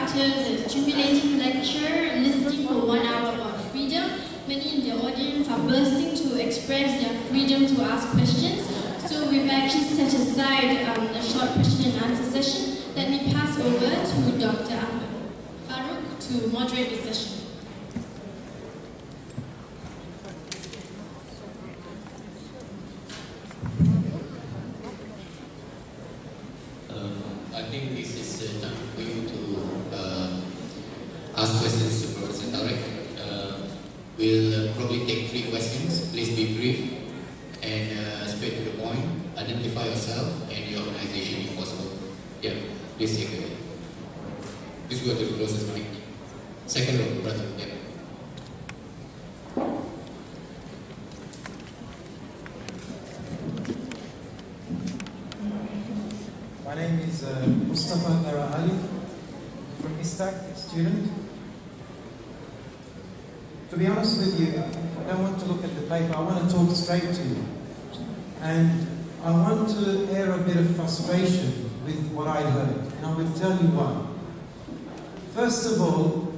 after the stimulating lecture, listening for 1 hour about freedom, many in the audience are bursting to express their freedom to ask questions. So we've actually set aside a short question and answer session. Let me pass over to Dr. Ahmed Farouk to moderate the session. I think this is time for you to ask questions to Professor Tarek. We'll probably take 3 questions. Please be brief and straight to the point. Identify yourself and your organization if possible. Yeah, please take it. Please go to the closest mic. Second row, brother. Yeah. My name is Mustafa Dara Ali from ISTAC, student. To be honest with you, I don't want to look at the paper, I want to talk straight to you. And I want to air a bit of frustration with what I heard, and I will tell you why. First of all,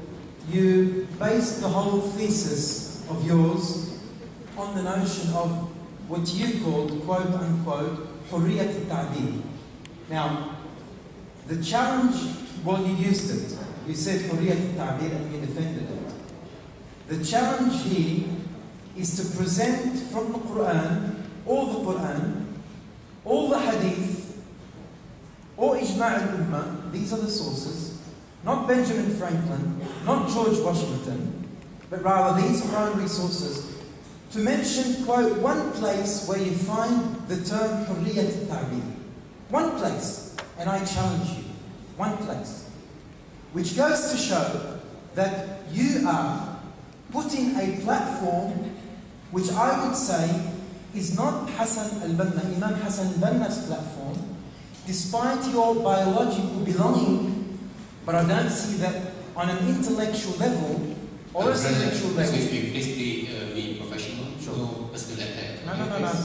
you based the whole thesis of yours on the notion of what you called, quote unquote, حرية التعبير. Now, the challenge, well, you used it. You said حرية التعبير and you defended it. The challenge here is to present from the Quran, all the hadith, or Ijma' al-Ummah, these are the sources, not Benjamin Franklin, not George Washington, but rather these primary sources, to mention, quote, one place where you find the term حرية التعبير. One place, and I challenge you, one place, which goes to show that you are putting a platform which I would say is not Hassan al-Banna, Imam Hassan al-Banna's platform, despite your biological belonging, but I don't see that on an intellectual level or a intellectual level. Please be professional. Sure. No personal attack. No.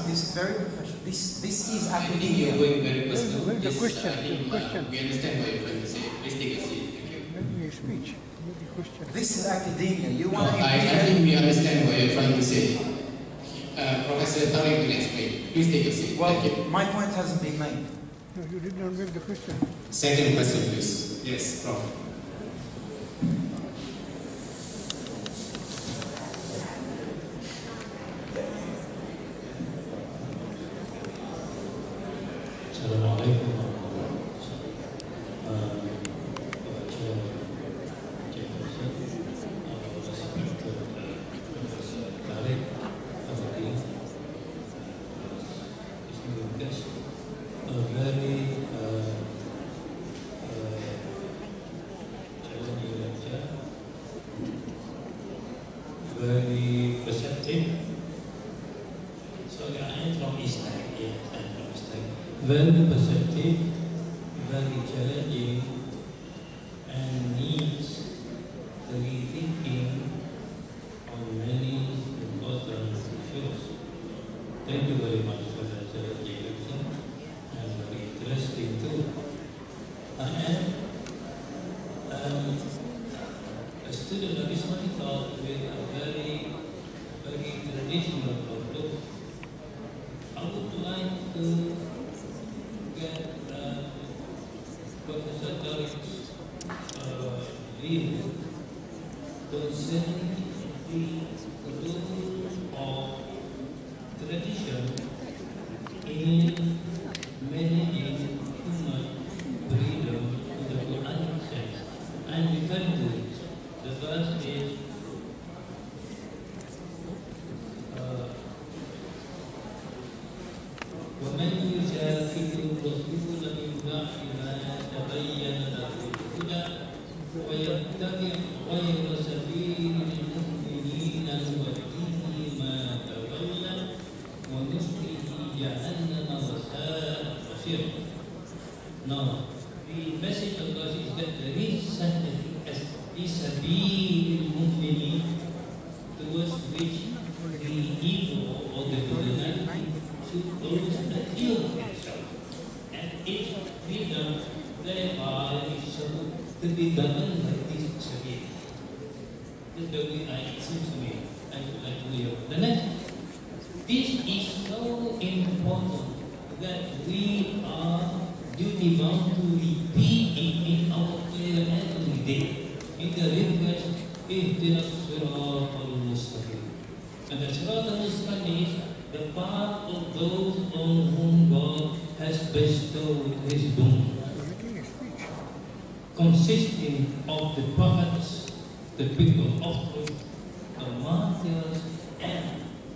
This is very professional. This is academia. I think you're going very personal. The question. We understand what you're trying to say. Please take a seat. Thank you. Your speech. This is academia. You want to I think we understand what you're trying to say. Professor Tariq will explain. Please take a seat. Well, thank you. My point hasn't been made. No, you did not make the question. Second question, please. Yes, Prof. Very perceptive. So I am from Islamic, yes, I'm from Islamic. Very perceptive, very challenging, and needs the rethinking on many important issues. Thank you very much for that challenging lecture, and very interesting too. I am a student of Islamic thought with a very traditional outlook. I would like to get Professor Tariq's view concerning the role of tradition in managing human freedom in the Quranic sense. I'm referring to it. The verse is وَمَنْ يُشَاقِقِ الرَّسُولَ مِنْ بَعْدِ مَا تَبَيَّنَ لَهُ الْهُدَى وَيَتَّبِعْ غَيْرَ سَبِيلِ الْمُؤْمِنِينَ نُوَلِّهِ مَا تَوَلَّى وَنُصْلِهِ جَهَنَّمَ وَسَاءَتْ مَصِيرًا. Now, the message of God is that there is such a thing as سبيل المؤمنين, towards which the evil or the criminality should always adhere itself, and its freedom thereby is so to be governed by this Sharia. That's the way it seems to me. I would like to hear. The next, this is so important that we are duty bound to repeat it in our prayer every day. In the request, اهدنا الصراط المستقيم. And the Sirat al-Mustaqim is the path of those on whom God has bestowed His boon, consisting of the prophets, the people of truth, the martyrs, and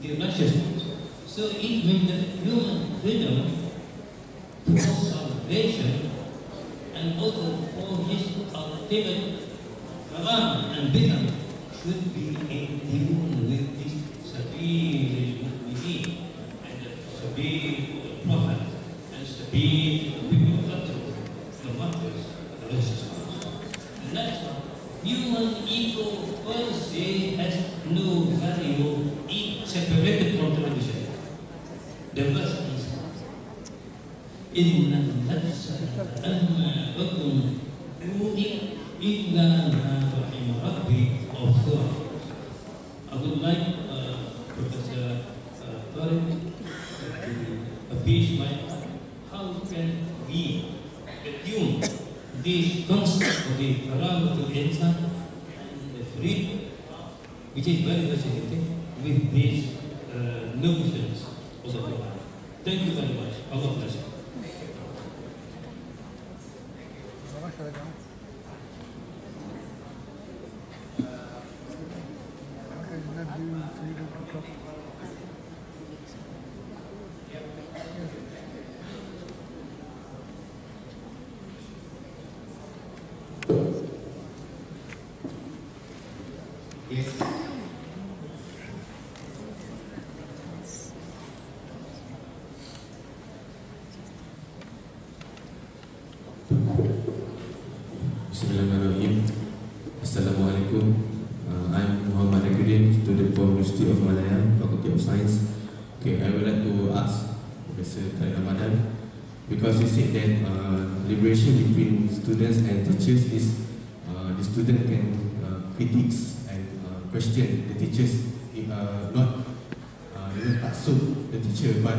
the righteous ones. So even the human freedom for salvation and also for His ultimate haram and bid'ah should be in tune with this Sabil al-Mu'mineen and the Sabil of the Prophet and Sabil of the people of truth, the martyrs, the righteous ones. The next one, human ego per se has no value in separated from tradition. The verse is إِنَّ النَّفْسَ أَمَّارَةٌ بِالسُّوءِ إِلَّا مَا رَحِمَ رَبِّي of Surah. I would like Professor Tariq to appease my heart. How can we attune this concept of the karamatul insan and the freedom, which is very fascinating, with these notions of the Quran? Thank you very much. Allah bless you. Yes. Bismillahirrahmanirrahim. Assalamualaikum. I'm Muhammad Akudin, student from University of Malaya, Faculty of Science. Okay, I would like to ask Professor Tariq Ramadan, because he said that liberation between students and teachers is the student can critiques and question the teachers, not tak suit the teacher, but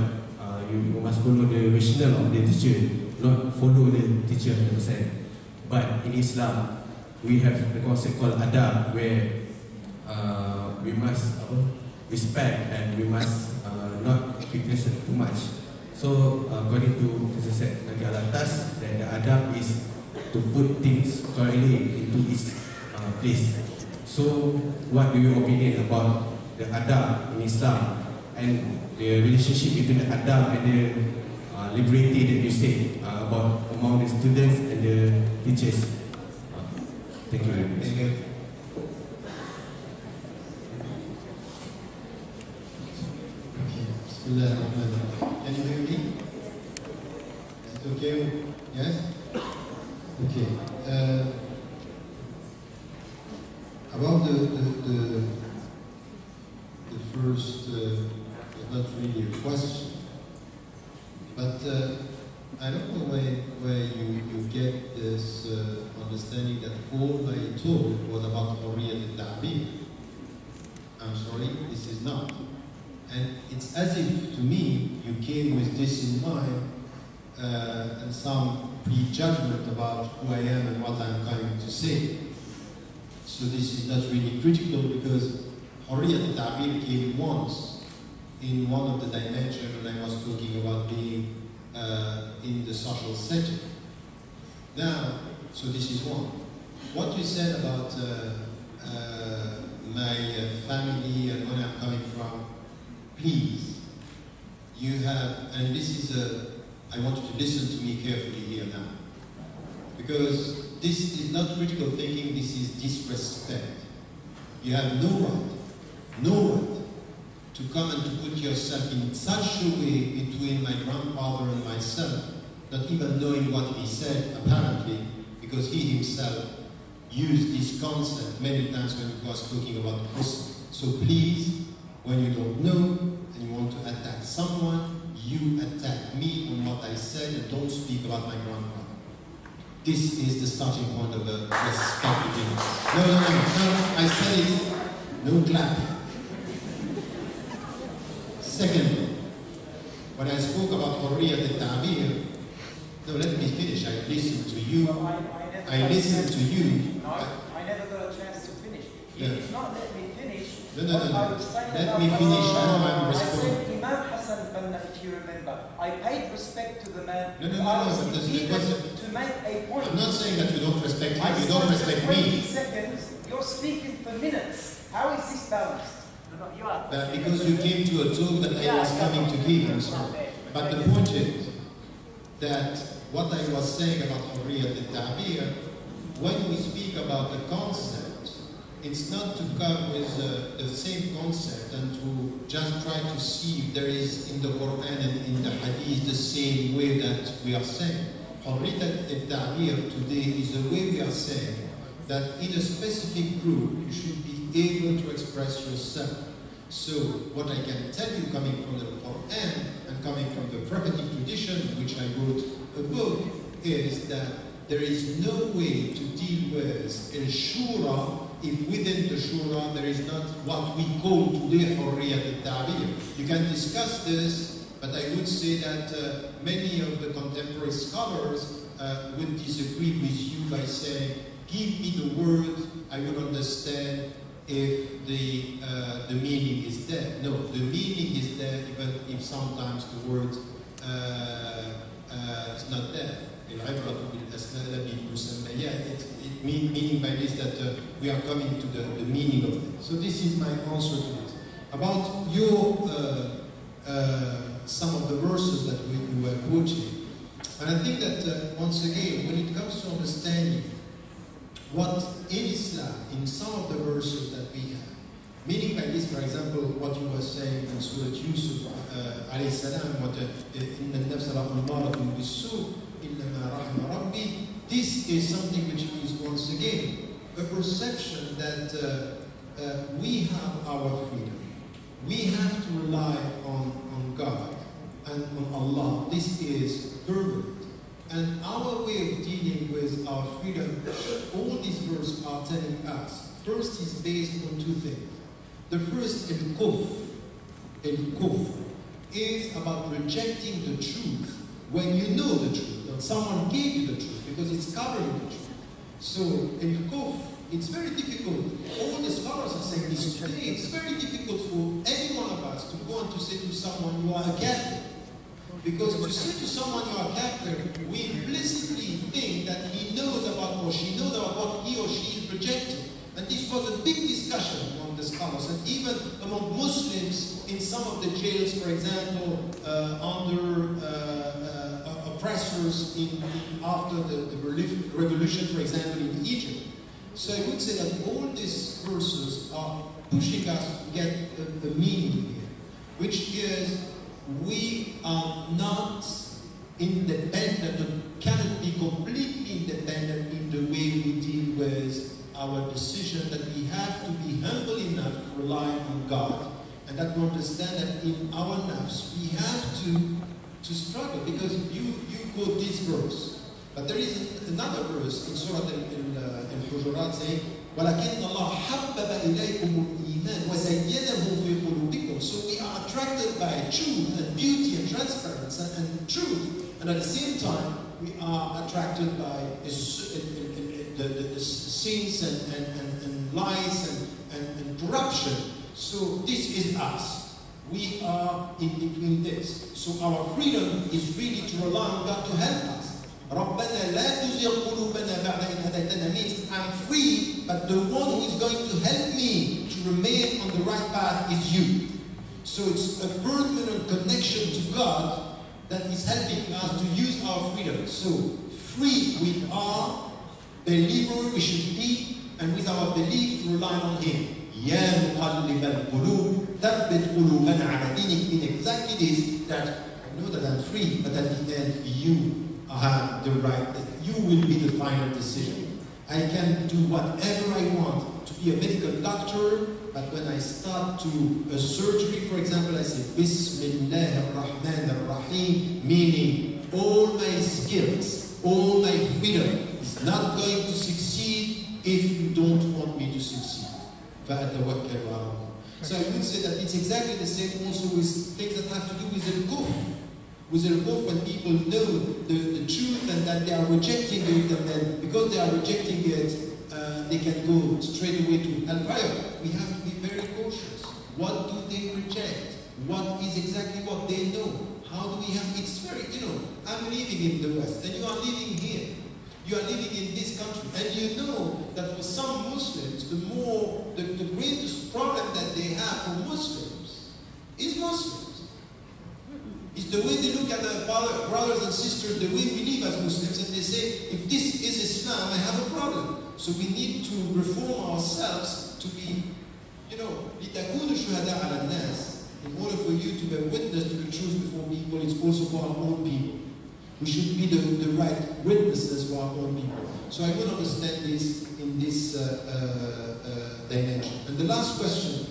you must follow the rationale of the teacher, not follow the teacher 100%. But in Islam, we have the concept called adab, where we must respect and we must not criticize too much. So according to Professor said Nabi Al-Atas, that the adab is to put things correctly into its place. So what do you opinion about the adab in Islam and the relationship between the adab and the liberty that you say about among the students and the teachers? Thank you very much. Thank you. Bismillahirrahmanirrahim. Can you hear me? Is it okay? Yes? Okay. About the first, it's not really a question, but I don't know where you get this understanding that all I told was about Hurriyat al-Ta'bir. I'm sorry, this is not. And it's as if, to me, you came with this in mind and some prejudgment about who I am and what I'm going to say. So this is not really critical, because Hurriyat al-Ta'bir came once in one of the dimensions when I was talking about being in the social setting. Now, so this is one. What you said about my family and where I'm coming from, please, you have, and this is I want you to listen to me carefully here now, because this is not critical thinking, this is disrespect. You have no right to come and to put yourself in such a way between my grandfather and myself, not even knowing what he said, apparently, because he himself used this concept many times when he was talking about Muslim. So please, when you don't know and you want to attack someone, you attack me on what I said and don't speak about my grandfather. This is the starting point of the respect between us. No, I said it. No clap. Secondly, when I spoke about Hurriyat al-Ta'bir, no, let me finish. I listened to you. I listened to you. No, I never got a chance to finish. You Yeah. did not let me finish. No. I was saying Let about me finish. Hassan. Now I'm I responding. said Imam Hassan al-Banna, if you remember. I paid respect to the man. No, I was but eager because to make a point. I'm not saying that you don't respect him. I You don't said respect 20 me. seconds. You're speaking for minutes. How is this balanced? You are. Because you came to a talk that I was coming to give. I'm sorry. But the point is that what I was saying about Hurriyat al-Ta'bir, when we speak about the concept, it's not to come with the same concept and to just try to see if there is in the Quran and in the Hadith the same way that we are saying. Hurriyat al-Ta'bir today is the way we are saying that in a specific group you should be able to express yourself. So what I can tell you coming from the Quran and coming from the prophetic tradition, which I wrote a book, is that there is no way to deal with al-shura if within the shura there is not what we call today Hurriyat al-Ta'bir. You can discuss this, but I would say that many of the contemporary scholars would disagree with you by saying, give me the word, I would understand if the meaning is there. No, the meaning is there even if sometimes the word is not there. Meaning by this that we are coming to the meaning of it. So this is my answer to it. About your some of the verses that you were quoting, and I think that once again, when it comes to understanding what in Islam, in some of the verses that we have, meaning by this, for example, what you were saying in Surah Yusuf, alayhi salam, what in the nafs al-ammaratun bis-su' illa ma rahma rabbi, this is something which is once again a perception that we have our freedom. We have to rely on God and on Allah. This is permanent. And our way of dealing with our freedom, all these verses are telling us, first is based on two things. The first, al-kufr, is about rejecting the truth when you know the truth, when someone gave you the truth, because it's covering the truth. So, al-kufr, it's very difficult. All the scholars are saying this today. It's very difficult for any one of us to go and to say to someone, you are a Catholic. Because to say to someone you are Catholic, we implicitly think that he knows about or she knows about what he or she is rejecting. And this was a big discussion among the scholars, and even among Muslims in some of the jails, for example, under oppressors after the revolution, for example, in Egypt. So I would say that all these verses are pushing us to get the meaning here, which is we are not independent and cannot be completely independent in the way we deal with our decision, that we have to be humble enough to rely on God, and that we understand that in our nafs we have to struggle, because you quote this verse, but there is another verse in Surah Al-Hujurat saying, وَلَكِنَّ اللَّهَ حَبَّبَ إِلَيْكُمُ الْإِيمَانَ وَزَيَّنَهُ فِي قُلُوبِكُمْ. So we are attracted by truth and beauty and transparency and truth, and at the same time we are attracted by the sins and lies and corruption. So this is us. We are in between this. So our freedom is really to rely on God to help us. رَبَّنَا لَا تُزِغْ قُلُوبَنَا بَعْدَ إِذْ هَدَيْتَنَا means I'm free, but the one who is going to help me to remain on the right path is you. So it's a permanent connection to God that is helping us to use our freedom. So free we are, believer we should be, and with our belief to rely on Him. يَا مُقَلِّبَ الْقُلُوبِ ثَبِّتْ قُلُوبَنَا عَلَى دِينِكَ. Mean exactly this, that I know that I'm free, but at the end you have the right, you will be the final decision. I can do whatever I want to be a medical doctor, but when I start to a surgery, for example, I say Bismillah ar-Rahman ar-Rahim, meaning all my skills, all my freedom not going to succeed if you don't want me to succeed. فأتوكل على الله. So I would say that it's exactly the same also with things that have to do with the kufr. With the kufr, when people know the truth and that they are rejecting it, and then because they are rejecting it, they can go straight away to hellfire. We have to be very cautious. What do they reject? What is exactly what they know? How do we have, it's very, I'm living in the West and you are living here. You are living in this country and you know that for some Muslims, the greatest problem that they have for Muslims is Muslims. It's the way they look at their brothers and sisters, the way we live as Muslims, and they say, if this is Islam, I have a problem. So we need to reform ourselves to be, لِتَكُونُ شُهَدَاءَ عَلَى النَّاسِ. In order for you to bear witness to the truth before people, it's also for our own people. We should be the right witnesses for our own people. So I will understand this in this dimension. And the last question,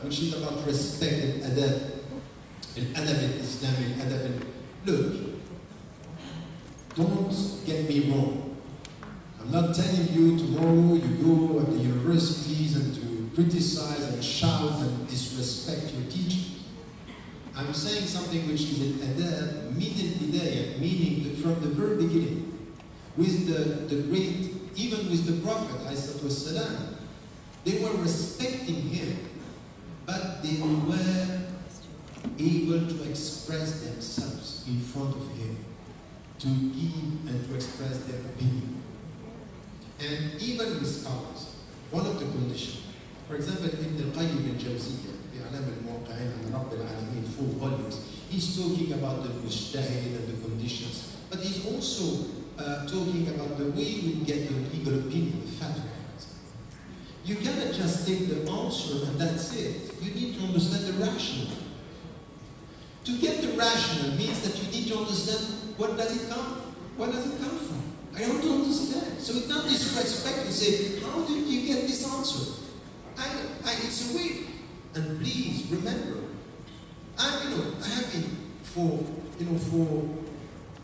which is about respect and adab. Al-adab al-Islami, al-adab. Look, don't get me wrong. I'm not telling you tomorrow you go at the universities and to criticize and shout and disrespect your teachers. I'm saying something which is an adab, meaning that from the very beginning, with the great, even with the Prophet, ﷺ, they were respecting him, but they were able to express themselves in front of him, to give and to express their opinion. And even with scholars, one of the conditions, for example, Ibn al-Qayyim al-Jawziyya, I'Alam al-Muwaqqi'in and Rabb al-Alamin, 4 volumes, he's talking about the mujtahid and the conditions, but he's also talking about the way we get the legal opinion, the fatwa. You cannot just take the answer and that's it. You need to understand the rationale. To get the rationale means that you need to understand where does it come from. I don't understand. So it's not disrespect to say, how did you get this answer? It's a way. And please remember, I have been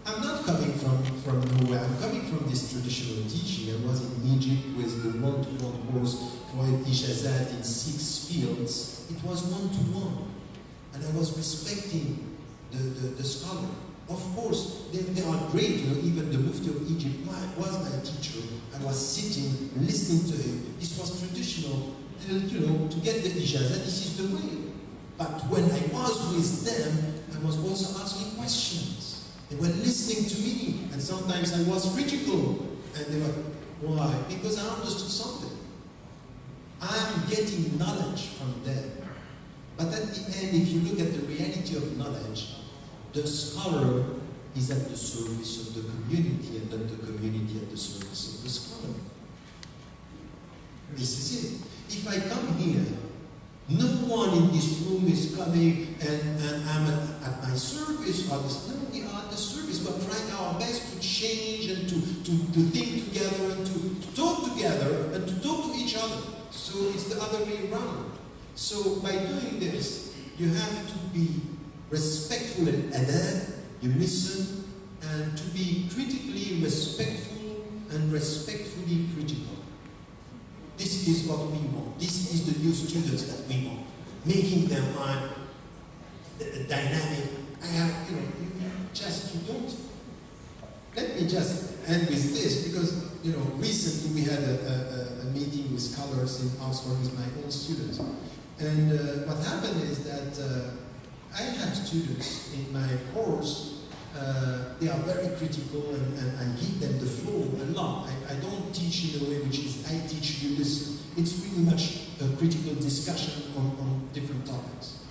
I'm not coming from nowhere. I'm coming from this traditional teaching. I was in Egypt with the one-to-one course for Ijazat in 6 fields. It was one-to-one. And I was respecting the scholar. Of course, they are great. Even the Mufti of Egypt was my teacher. I was sitting, listening to him. This was traditional. To get the ijazah, this is the way. But when I was with them, I was also asking questions. They were listening to me, and sometimes I was critical. And they were, why? Because I understood something. I'm getting knowledge from them. But at the end, if you look at the reality of knowledge, the scholar is at the service of the community, and then the community at the service of the scholar. This is it. If I come here, no one in this room is coming and I'm at my service. No, we are at the service. We're trying our best to change and to think together and to talk together and to talk to each other. So it's the other way around. So by doing this, you have to be respectful and adab, you listen, and to be critically respectful and respectfully critical. This is what we want. This is the new students that we want. Making their mind dynamic. You don't. Let me just end with this, because, recently we had a meeting with scholars in Oxford with my own students. And what happened is that I had students in my course. They are very critical, and I give them the flow a lot. I don't teach in a way which is I teach you this. It's really much a critical discussion on different topics.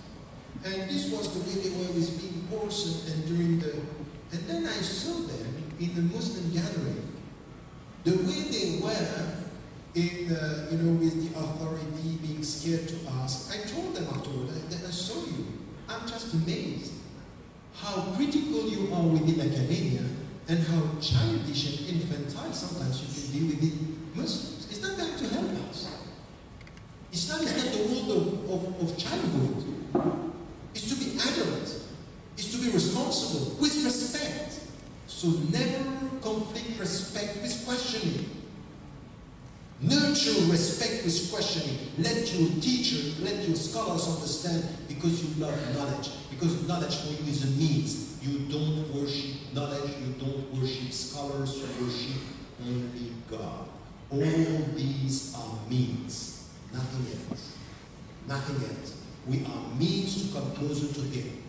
And this was the way they were with me in course and during the. And then I saw them in the Muslim gathering. The way they were with the authority being scared to ask. I told them afterward. I saw you. I'm just amazed how critical you are within academia and how childish and infantile sometimes you can be within Muslims. It's not going to help us. Islam is not the world of childhood. It's to be adult. It's to be responsible with respect. So never conflict respect with questions. show respect with questioning. Let your teacher, let your scholars understand, because you love knowledge. Because knowledge for you is a means. You don't worship knowledge, you don't worship scholars, you worship only God. All these are means, nothing else. Nothing else. We are means to come closer to Him.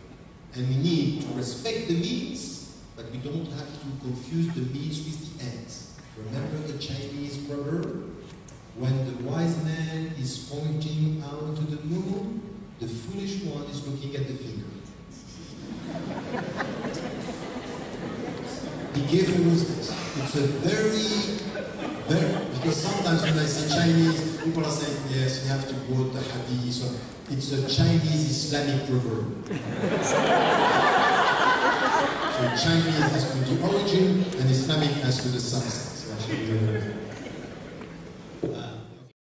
And we need to respect the means, but we don't have to confuse the means with the ends. Remember the Chinese proverb? When the wise man is pointing out to the moon, the foolish one is looking at the finger. Be careful with this. It's a very, because sometimes when I say Chinese, people are saying, yes, you have to quote the hadith. So it's a Chinese Islamic proverb. So Chinese has to the origin, and Islamic has to the substance.